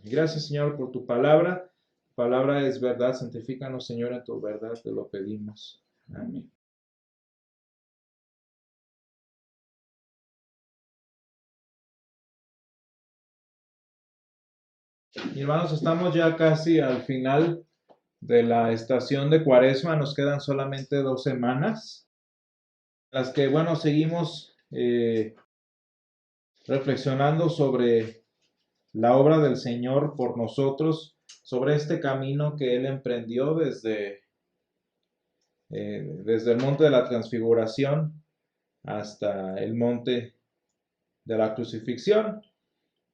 Gracias, Señor, por tu palabra. Tu palabra es verdad. Santifícanos, Señor, en tu verdad. Te lo pedimos. Amén. Y hermanos, estamos ya casi al final de la estación de Cuaresma. Nos quedan solamente 2 semanas, las que, bueno, seguimos reflexionando sobre la obra del Señor por nosotros, sobre este camino que Él emprendió desde el monte de la transfiguración hasta el monte de la crucifixión.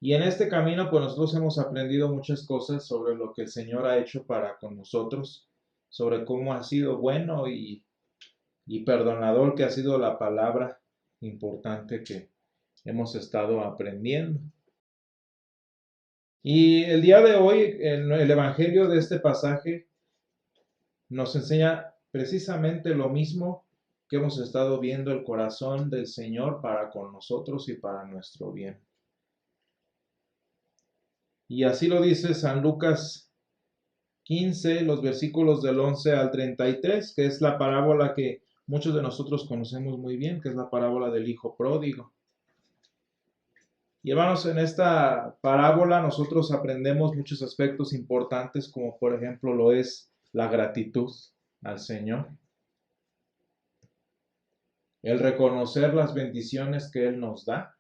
Y en este camino, pues nosotros hemos aprendido muchas cosas sobre lo que el Señor ha hecho para con nosotros, sobre cómo ha sido bueno y perdonador, que ha sido la palabra importante que hemos estado aprendiendo. Y el día de hoy, en el Evangelio de este pasaje nos enseña precisamente lo mismo que hemos estado viendo, el corazón del Señor para con nosotros y para nuestro bien. Y así lo dice San Lucas 15, los versículos del 11 al 33, que es la parábola que muchos de nosotros conocemos muy bien, que es la parábola del hijo pródigo. Y hermanos, en esta parábola nosotros aprendemos muchos aspectos importantes, como por ejemplo lo es la gratitud al Señor, el reconocer las bendiciones que Él nos da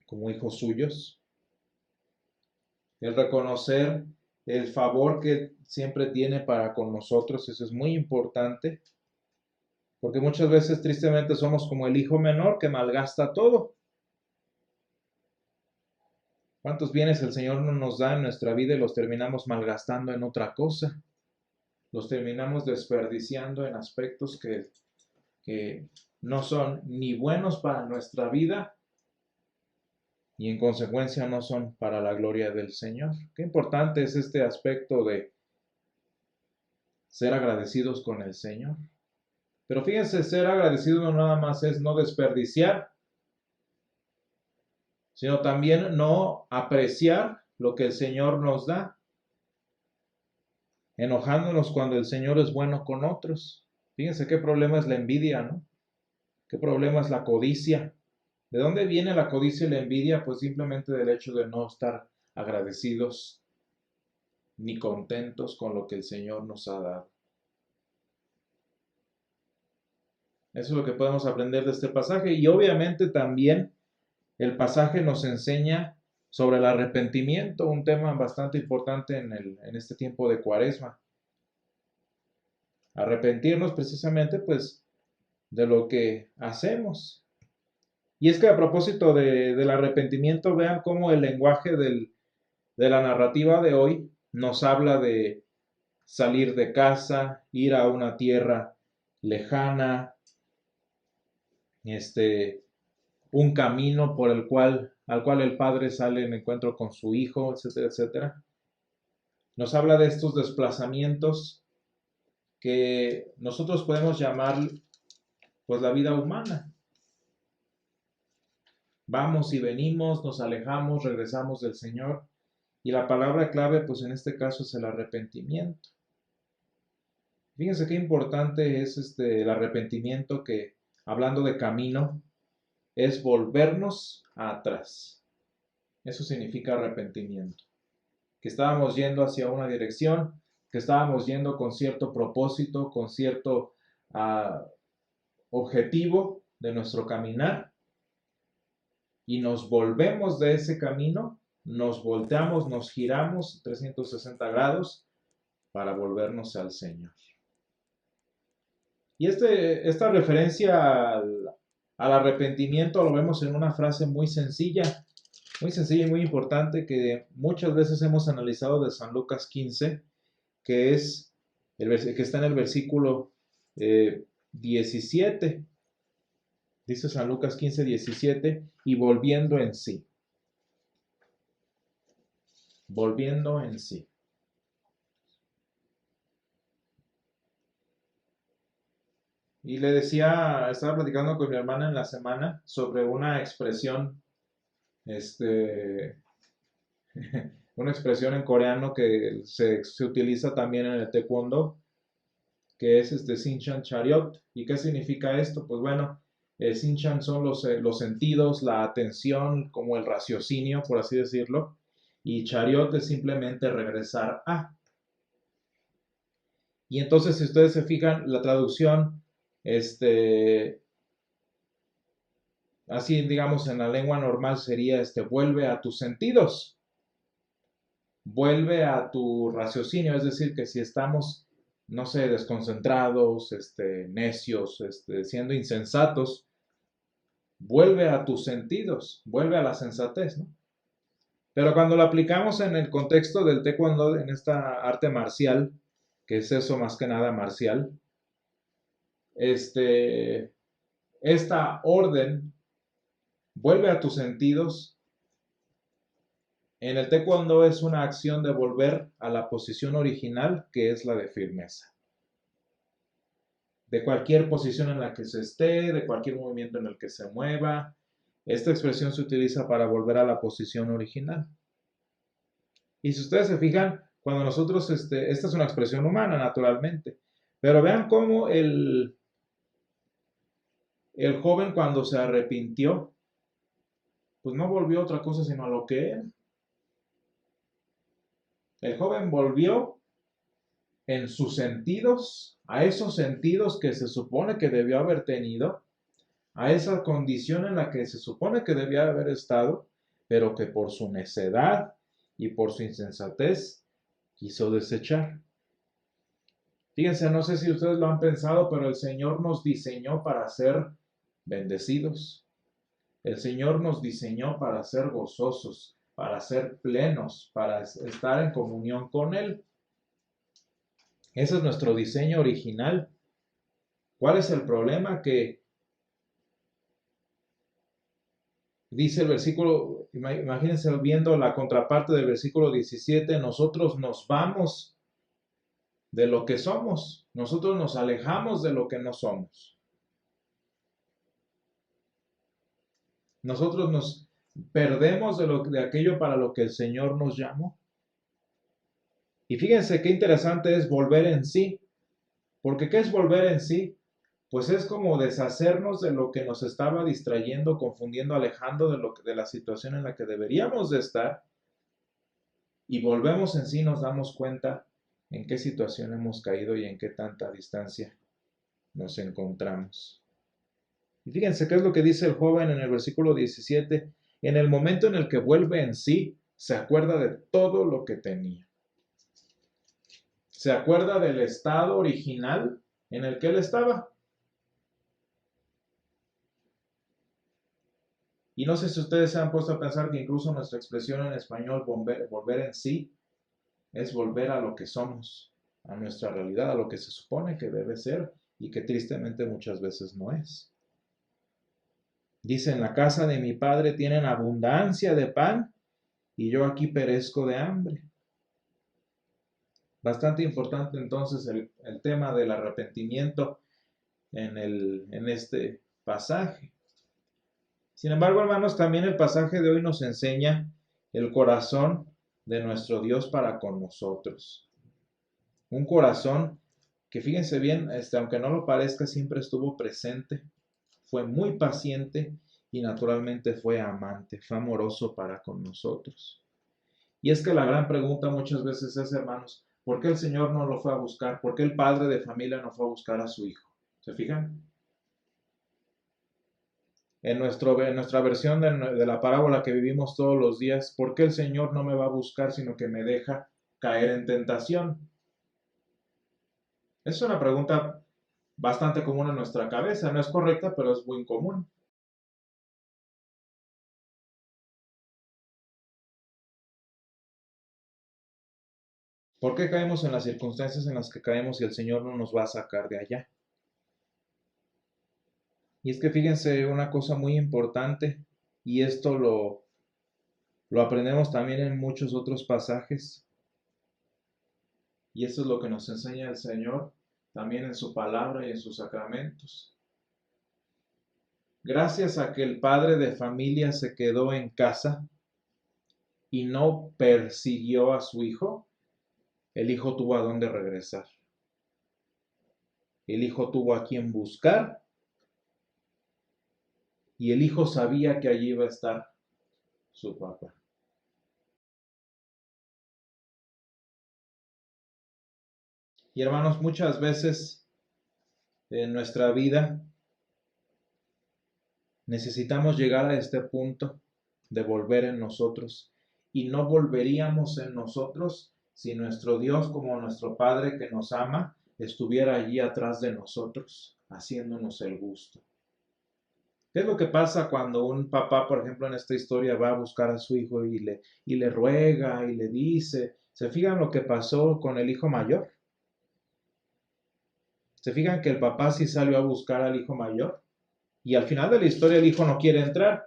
como hijos suyos, el reconocer el favor que siempre tiene para con nosotros. Eso es muy importante, porque muchas veces tristemente somos como el hijo menor que malgasta todo. ¿Cuántos bienes el Señor no nos da en nuestra vida y los terminamos malgastando en otra cosa? Los terminamos desperdiciando en aspectos que no son ni buenos para nuestra vida y en consecuencia no son para la gloria del Señor. Qué importante es este aspecto de ser agradecidos con el Señor. Pero fíjense, ser agradecido no nada más es no desperdiciar, sino también no apreciar lo que el Señor nos da, enojándonos cuando el Señor es bueno con otros. Fíjense qué problema es la envidia, ¿no? ¿Qué problema es la codicia? ¿De dónde viene la codicia y la envidia? Pues simplemente del hecho de no estar agradecidos ni contentos con lo que el Señor nos ha dado. Eso es lo que podemos aprender de este pasaje. Y obviamente también el pasaje nos enseña sobre el arrepentimiento, un tema bastante importante en este tiempo de Cuaresma. Arrepentirnos precisamente pues de lo que hacemos. Y es que a propósito del arrepentimiento, vean cómo el lenguaje de la narrativa de hoy nos habla de salir de casa, ir a una tierra lejana, un camino por al cual el padre sale en encuentro con su hijo, etcétera, etcétera. Nos habla de estos desplazamientos que nosotros podemos llamar pues la vida humana. Vamos y venimos, nos alejamos, regresamos del Señor. Y la palabra clave, pues en este caso es el arrepentimiento. Fíjense qué importante es el arrepentimiento, que, hablando de camino, es volvernos atrás. Eso significa arrepentimiento. Que estábamos yendo hacia una dirección, que estábamos yendo con cierto propósito, con cierto objetivo de nuestro caminar, y nos volvemos de ese camino, nos volteamos, nos giramos 360 grados para volvernos al Señor. Y esta referencia al arrepentimiento lo vemos en una frase muy sencilla y muy importante, que muchas veces hemos analizado de San Lucas 15, que es que está en el versículo 17. Dice San Lucas 15, 17, y volviendo en sí. Volviendo en sí. Y le decía, estaba platicando con mi hermana en la semana sobre una expresión, una expresión en coreano que se utiliza también en el taekwondo, que es Sinchan Chariot. ¿Y qué significa esto? Pues bueno, Sinchan son los sentidos, la atención, como el raciocinio, por así decirlo, y Chariot es simplemente regresar a. Y entonces, si ustedes se fijan, la traducción, así digamos en la lengua normal sería, vuelve a tus sentidos, vuelve a tu raciocinio, es decir, que si estamos, no sé, desconcentrados, necios, siendo insensatos, vuelve a tus sentidos, vuelve a la sensatez, ¿no? Pero cuando lo aplicamos en el contexto del taekwondo, en esta arte marcial, que es eso más que nada marcial, esta orden, vuelve a tus sentidos, en el taekwondo es una acción de volver a la posición original, que es la de firmeza. De cualquier posición en la que se esté, de cualquier movimiento en el que se mueva, esta expresión se utiliza para volver a la posición original. Y si ustedes se fijan, cuando nosotros, esta es una expresión humana, naturalmente, pero vean cómo el joven cuando se arrepintió, pues no volvió a otra cosa sino a lo que era. El joven volvió en sus sentidos, a esos sentidos que se supone que debió haber tenido, a esa condición en la que se supone que debía haber estado, pero que por su necedad y por su insensatez quiso desechar. Fíjense, no sé si ustedes lo han pensado, pero el Señor nos diseñó para ser bendecidos. El Señor nos diseñó para ser gozosos, para ser plenos, para estar en comunión con Él. Ese es nuestro diseño original. ¿Cuál es el problema? Que dice el versículo, imagínense viendo la contraparte del versículo 17, nosotros nos vamos de lo que somos, nosotros nos alejamos de lo que no somos. Nosotros nos perdemos de aquello para lo que el Señor nos llamó. Y fíjense qué interesante es volver en sí, porque ¿qué es volver en sí? Pues es como deshacernos de lo que nos estaba distrayendo, confundiendo, alejando de la situación en la que deberíamos de estar, y volvemos en sí, nos damos cuenta en qué situación hemos caído y en qué tanta distancia nos encontramos. Y fíjense qué es lo que dice el joven en el versículo 17. En el momento en el que vuelve en sí, se acuerda de todo lo que tenía. Se acuerda del estado original en el que él estaba. Y no sé si ustedes se han puesto a pensar que incluso nuestra expresión en español, volver en sí, es volver a lo que somos, a nuestra realidad, a lo que se supone que debe ser y que tristemente muchas veces no es. Dice, en la casa de mi padre tienen abundancia de pan y yo aquí perezco de hambre. Bastante importante entonces el tema del arrepentimiento en este pasaje. Sin embargo, hermanos, también el pasaje de hoy nos enseña el corazón de nuestro Dios para con nosotros. Un corazón que, fíjense bien, aunque no lo parezca, siempre estuvo presente, fue muy paciente y naturalmente fue amante, fue amoroso para con nosotros. Y es que la gran pregunta muchas veces es, hermanos, ¿por qué el Señor no lo fue a buscar? ¿Por qué el padre de familia no fue a buscar a su hijo? ¿Se fijan? En nuestra versión de la parábola que vivimos todos los días, ¿por qué el Señor no me va a buscar sino que me deja caer en tentación? Es una pregunta bastante común en nuestra cabeza, no es correcta, pero es muy común. ¿Por qué caemos en las circunstancias en las que caemos y el Señor no nos va a sacar de allá? Y es que fíjense una cosa muy importante, y esto lo aprendemos también en muchos otros pasajes, y esto es lo que nos enseña el Señor también en su palabra y en sus sacramentos. Gracias a que el padre de familia se quedó en casa, y no persiguió a su hijo, el hijo tuvo a dónde regresar. El hijo tuvo a quien buscar y el hijo sabía que allí iba a estar su papá. Y hermanos, muchas veces en nuestra vida necesitamos llegar a este punto de volver en nosotros y no volveríamos en nosotros si nuestro Dios como nuestro Padre que nos ama estuviera allí atrás de nosotros haciéndonos el gusto. ¿Qué es lo que pasa cuando un papá, por ejemplo, en esta historia va a buscar a su hijo y le ruega y le dice? ¿Se fijan lo que pasó con el hijo mayor? ¿Se fijan que el papá sí salió a buscar al hijo mayor? Y al final de la historia el hijo no quiere entrar.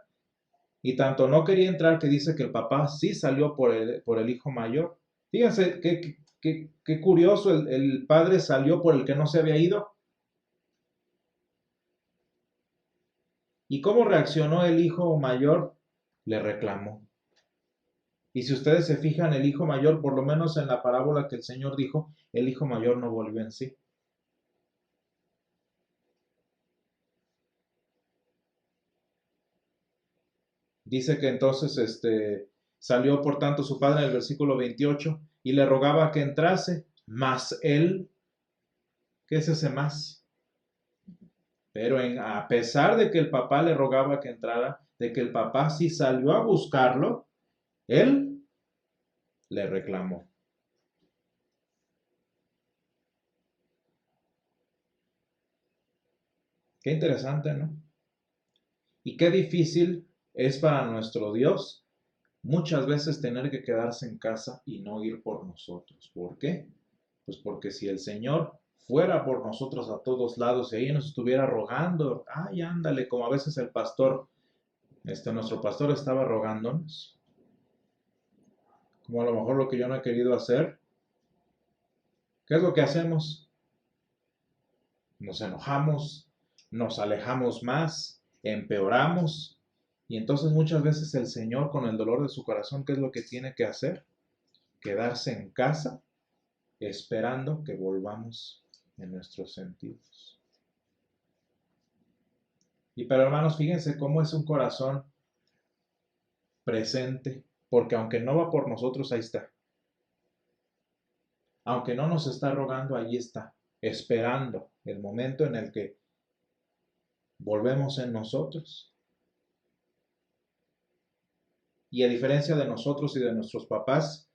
Y tanto no quería entrar que dice que el papá sí salió por el hijo mayor. Fíjense qué curioso, el padre salió por el que no se había ido. ¿Y cómo reaccionó el hijo mayor? Le reclamó. Y si ustedes se fijan, el hijo mayor, por lo menos en la parábola que el Señor dijo, el hijo mayor no volvió en sí. Dice que entonces salió por tanto su padre en el versículo 28 y le rogaba que entrase, mas él, ¿qué es ese más? Pero a pesar de que el papá le rogaba que entrara, de que el papá sí salió a buscarlo, él le reclamó. Qué interesante, ¿no? Y qué difícil es para nuestro Dios muchas veces tener que quedarse en casa y no ir por nosotros. ¿Por qué? Pues porque si el Señor fuera por nosotros a todos lados y ahí nos estuviera rogando, ay, ándale, como a veces el pastor, nuestro pastor estaba rogándonos, como a lo mejor lo que yo no he querido hacer, ¿qué es lo que hacemos? Nos enojamos, nos alejamos más, empeoramos, y entonces muchas veces el Señor con el dolor de su corazón, ¿qué es lo que tiene que hacer? Quedarse en casa esperando que volvamos en nuestros sentidos. Y pero hermanos, fíjense cómo es un corazón presente, porque aunque no va por nosotros, ahí está. Aunque no nos está rogando, ahí está, esperando el momento en el que volvemos en nosotros. Y a diferencia de nosotros y de nuestros papás,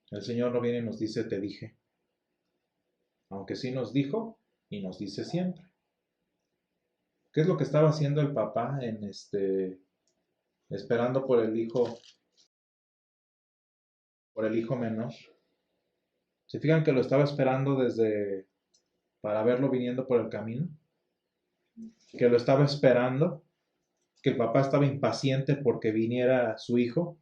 el Señor no viene y nos dice, te dije. Aunque sí nos dijo y nos dice siempre. ¿Qué es lo que estaba haciendo el papá en esperando por el hijo menor? ¿Se fijan que lo estaba esperando para verlo viniendo por el camino? Que lo estaba esperando, que el papá estaba impaciente porque viniera su hijo.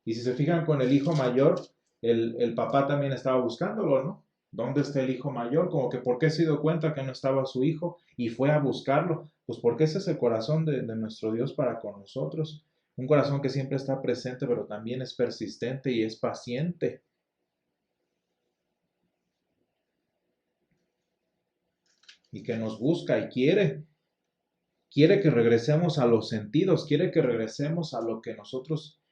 Y si se fijan con el hijo mayor, el papá también estaba buscándolo, ¿no? ¿Dónde está el hijo mayor? Como que ¿por qué se dio cuenta que no estaba su hijo y fue a buscarlo? Pues porque ese es el corazón de nuestro Dios para con nosotros. Un corazón que siempre está presente, pero también es persistente y es paciente. Y que nos busca y quiere que regresemos a los sentidos, quiere que regresemos a lo que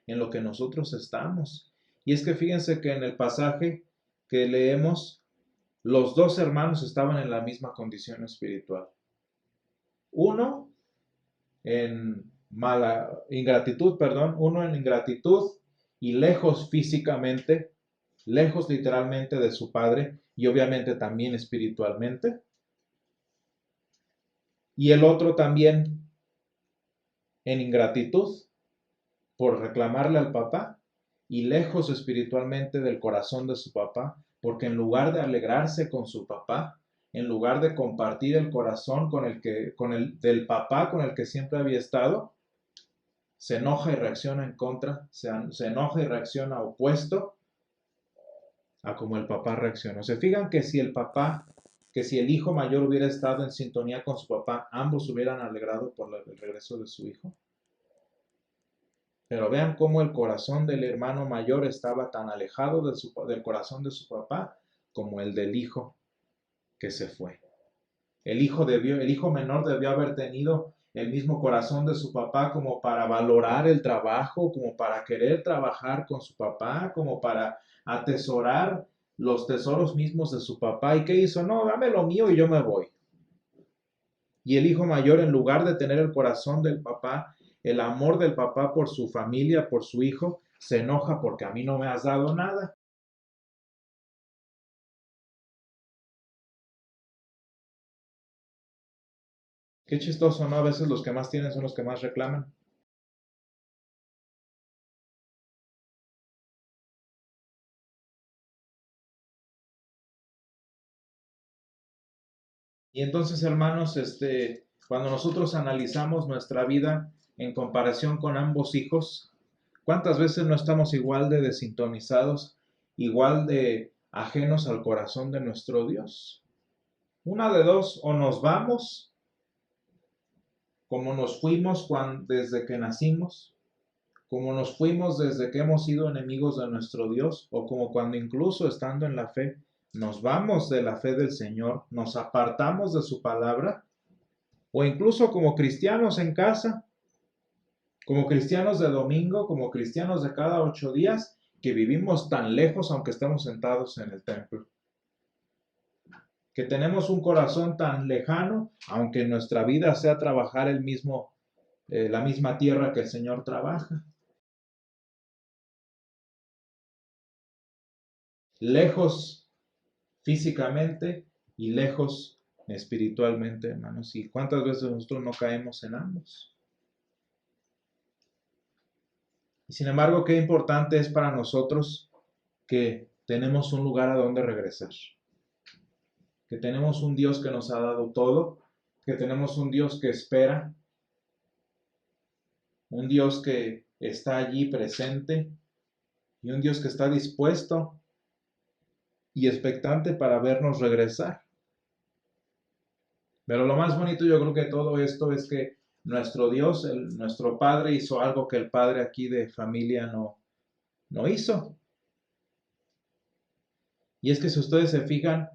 en lo que nosotros estamos. Y es que fíjense que en el pasaje que leemos, los dos hermanos estaban en la misma condición espiritual. Uno en ingratitud, perdón, uno en ingratitud y lejos físicamente, lejos literalmente de su padre y obviamente también espiritualmente. Y el otro también en ingratitud por reclamarle al papá y lejos espiritualmente del corazón de su papá, porque en lugar de alegrarse con su papá, en lugar de compartir el corazón del papá con el que siempre había estado, se enoja y reacciona en contra, se enoja y reacciona opuesto a como el papá reaccionó. Se fijan que si el hijo mayor hubiera estado en sintonía con su papá, ambos hubieran alegrado por el regreso de su hijo. Pero vean cómo el corazón del hermano mayor estaba tan alejado del corazón de su papá como el del hijo que se fue. El hijo menor debió haber tenido el mismo corazón de su papá como para valorar el trabajo, como para querer trabajar con su papá, como para atesorar los tesoros mismos de su papá. ¿Y qué hizo? No, dame lo mío y yo me voy. Y el hijo mayor, en lugar de tener el corazón del papá, el amor del papá por su familia, por su hijo, se enoja porque a mí no me has dado nada. Qué chistoso, ¿no? A veces los que más tienen son los que más reclaman. Y entonces, hermanos, cuando nosotros analizamos nuestra vida en comparación con ambos hijos, ¿cuántas veces no estamos igual de desintonizados, igual de ajenos al corazón de nuestro Dios? Una de dos, o nos vamos como nos fuimos desde que nacimos, como nos fuimos desde que hemos sido enemigos de nuestro Dios, o como cuando incluso estando en la fe, nos vamos de la fe del Señor, nos apartamos de su palabra, o incluso como cristianos en casa, como cristianos de domingo, como cristianos de cada 8 días, que vivimos tan lejos aunque estemos sentados en el templo. Que tenemos un corazón tan lejano, aunque nuestra vida sea trabajar la misma tierra que el Señor trabaja. Lejos físicamente y lejos espiritualmente, hermanos. ¿Y cuántas veces nosotros no caemos en ambos? Y sin embargo, qué importante es para nosotros que tenemos un lugar a donde regresar. Que tenemos un Dios que nos ha dado todo, que tenemos un Dios que espera, un Dios que está allí presente y un Dios que está dispuesto y expectante para vernos regresar. Pero lo más bonito yo creo que todo esto es que nuestro Dios, nuestro Padre, hizo algo que el Padre aquí de familia no hizo. Y es que si ustedes se fijan,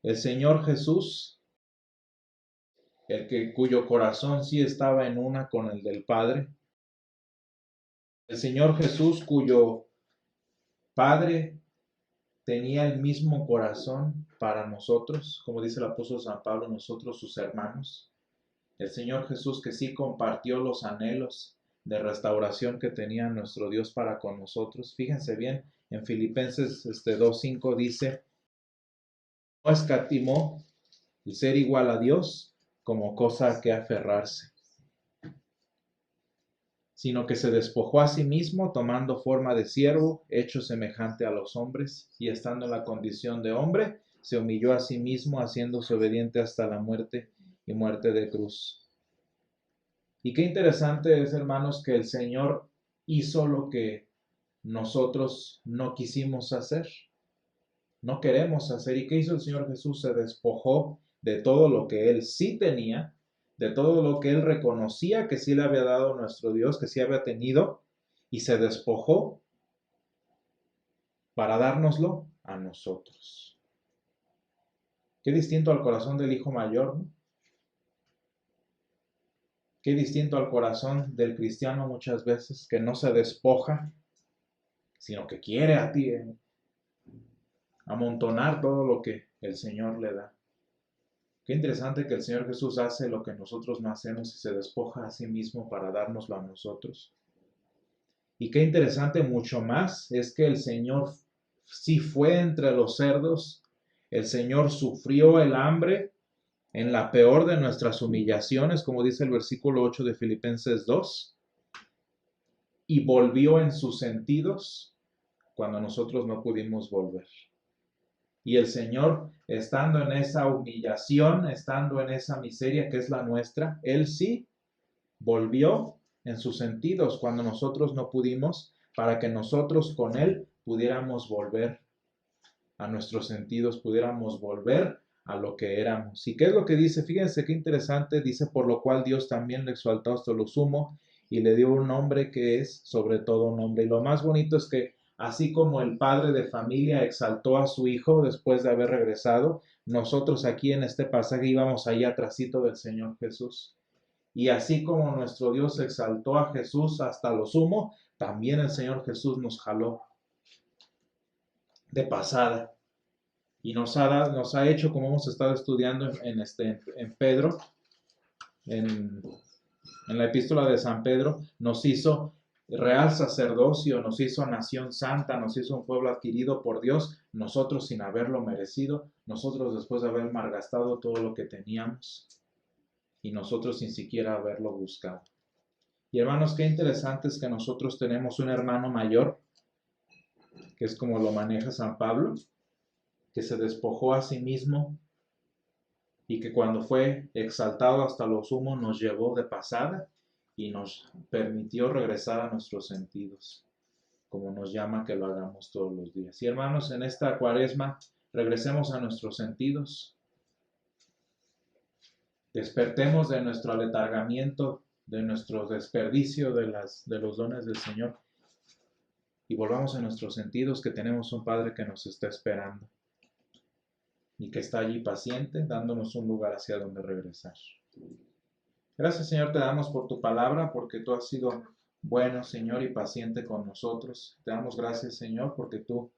el Señor Jesús, cuyo corazón sí estaba en una con el del Padre, el Señor Jesús cuyo Padre tenía el mismo corazón para nosotros, como dice el apóstol San Pablo, nosotros sus hermanos. El Señor Jesús que sí compartió los anhelos de restauración que tenía nuestro Dios para con nosotros. Fíjense bien, en Filipenses 2:5 dice, no escatimó el ser igual a Dios como cosa que aferrarse, sino que se despojó a sí mismo, tomando forma de siervo, hecho semejante a los hombres, y estando en la condición de hombre, se humilló a sí mismo, haciéndose obediente hasta la muerte y muerte de cruz. Y qué interesante es, hermanos, que el Señor hizo lo que nosotros no quisimos hacer, no queremos hacer. ¿Y qué hizo el Señor Jesús? Se despojó de todo lo que Él sí tenía, de todo lo que Él reconocía que sí le había dado nuestro Dios, que sí había tenido, y se despojó para dárnoslo a nosotros. Qué distinto al corazón del hijo mayor, ¿no? Qué distinto al corazón del cristiano muchas veces, que no se despoja, sino que quiere amontonar todo lo que el Señor le da. Qué interesante que el Señor Jesús hace lo que nosotros no hacemos y se despoja a sí mismo para dárnoslo a nosotros. Y qué interesante mucho más es que el Señor sí fue entre los cerdos, el Señor sufrió el hambre en la peor de nuestras humillaciones, como dice el versículo 8 de Filipenses 2, y volvió en sus sentidos cuando nosotros no pudimos volver. Y el Señor, estando en esa humillación, estando en esa miseria que es la nuestra, Él sí volvió en sus sentidos cuando nosotros no pudimos, para que nosotros con Él pudiéramos volver a nuestros sentidos, pudiéramos volver a lo que éramos. ¿Y qué es lo que dice? Fíjense qué interesante, dice, por lo cual Dios también le exaltó hasta lo sumo y le dio un nombre que es sobre todo nombre. Y lo más bonito es que así como el padre de familia exaltó a su hijo después de haber regresado, nosotros aquí en este pasaje íbamos allá atrásito del Señor Jesús. Y así como nuestro Dios exaltó a Jesús hasta lo sumo, también el Señor Jesús nos jaló de pasada y nos ha hecho, como hemos estado estudiando en Pedro, en la epístola de San Pedro, nos hizo real sacerdocio, nos hizo nación santa, nos hizo un pueblo adquirido por Dios, nosotros sin haberlo merecido, nosotros después de haber malgastado todo lo que teníamos y nosotros sin siquiera haberlo buscado. Y hermanos, qué interesante es que nosotros tenemos un hermano mayor, que es como lo maneja San Pablo, que se despojó a sí mismo y que cuando fue exaltado hasta lo sumo nos llevó de pasada y nos permitió regresar a nuestros sentidos, como nos llama que lo hagamos todos los días. Y hermanos, en esta cuaresma regresemos a nuestros sentidos, despertemos de nuestro aletargamiento, de nuestro desperdicio de los dones del Señor y volvamos a nuestros sentidos, que tenemos un Padre que nos está esperando y que está allí paciente, dándonos un lugar hacia donde regresar. Gracias, Señor, te damos por tu palabra, porque tú has sido bueno, Señor, y paciente con nosotros. Te damos gracias, Señor, porque tú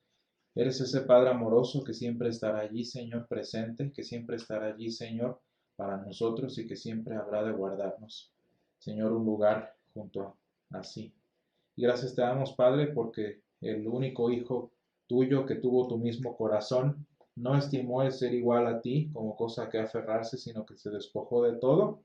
eres ese Padre amoroso que siempre estará allí, Señor, presente, que siempre estará allí, Señor, para nosotros y que siempre habrá de guardarnos, Señor, un lugar junto a sí. Y gracias te damos, Padre, porque el único Hijo tuyo que tuvo tu mismo corazón no estimó el ser igual a ti como cosa que aferrarse, sino que se despojó de todo.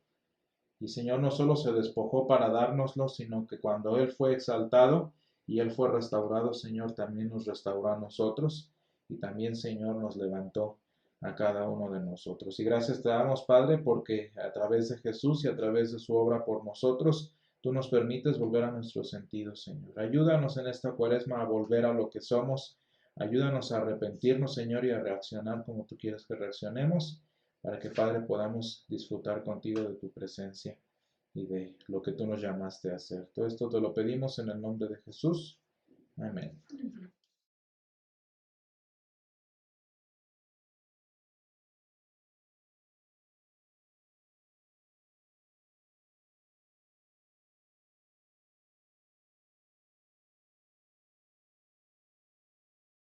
Y Señor, no solo se despojó para dárnoslo, sino que cuando Él fue exaltado y Él fue restaurado, Señor, también nos restauró a nosotros y también, Señor, nos levantó a cada uno de nosotros. Y gracias te damos, Padre, porque a través de Jesús y a través de su obra por nosotros, tú nos permites volver a nuestros sentidos, Señor. Ayúdanos en esta cuaresma a volver a lo que somos. Ayúdanos a arrepentirnos, Señor, y a reaccionar como tú quieres que reaccionemos, para que, Padre, podamos disfrutar contigo de tu presencia y de lo que tú nos llamaste a hacer. Todo esto te lo pedimos en el nombre de Jesús. Amén.